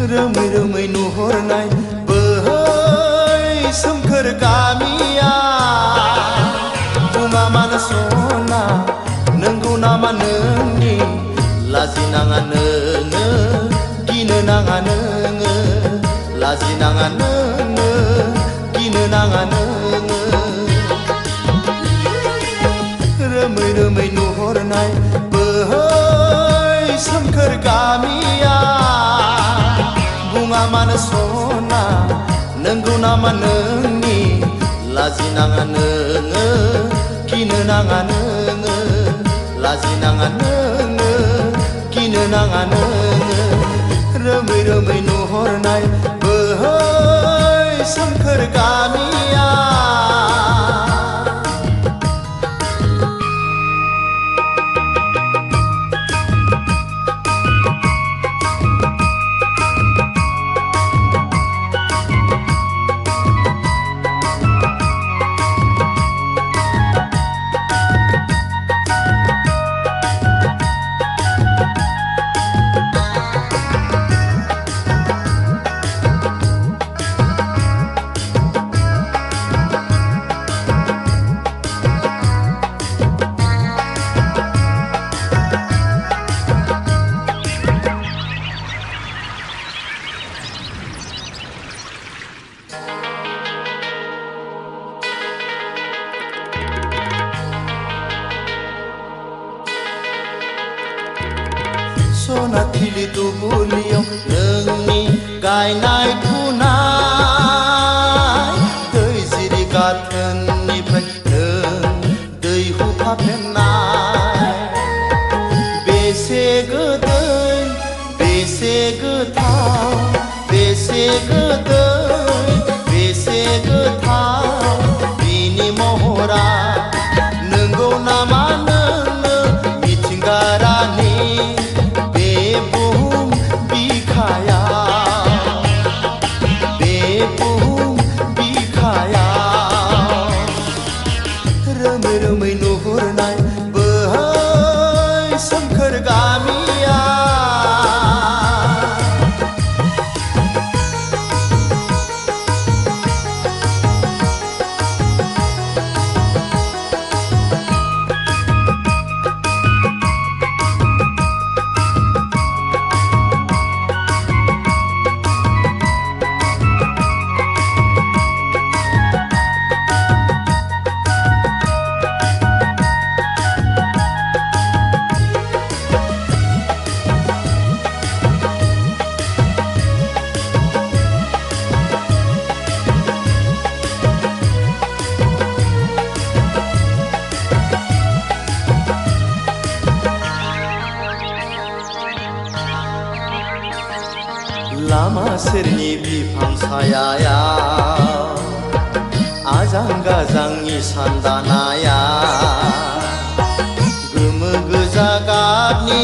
रोमै रोमै नुहुरनाय बोहै सोमखोर गामिया बुङा मानो सना नंगौ नामा नोंनि लाजिनाङा नोङो गिनो नाङा नोङो लाजिनाङा नोङो गिनो नाङा नोङो रोमै रोमै नुहुरनाय बोहै सोमखोर गामिया बुङा मानो सना नंगौ नामा नोंनि लाजिनाङा नोङो गिनो नाङा नोङो लाजिनाङा नोङो गिनो नाङा नोङो रोमै रोमै नुहुरनाय बोहै सोमखोर गामिया सनाथिलि दुब्लियाव नोंनि गायनाय फुनाय दै जिरि गाथोननिफ्राय नों दैहु फाफेननाय बेसे गोदै बेसे गोथाव बेसे गोदै बेसे गोथाव बिनि महरा नंगौ नामा नोंनो मिथिंगारानि रोमै रोमै नुहुरनाय बोहै सोमखोर गामिया लामा सेरनि बिफां सायायाव आजां गाजांनि सानदानाया गोमो गोजा गाबनि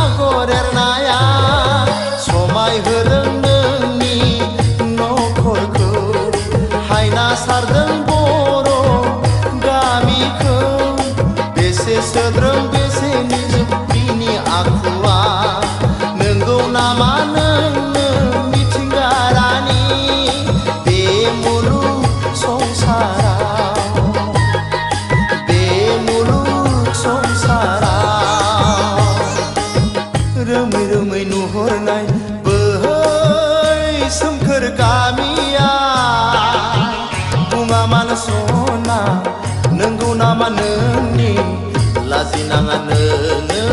आगर एरनाया समाय होदों नोंनि नखरखौ हायना सारदों बर' गामिखौ बेसे सोद्रोम बेसे निजोम बिनि आखुआ नंगौ नामा नोंनो मिथिंगारानि बे मुलुग संसाराव रोमै रोमै नुहुरनाय बोहै सोमखोर गामिया बुङा मानो सना नंगौ नामा नोंनि लाजिनाङा नोङो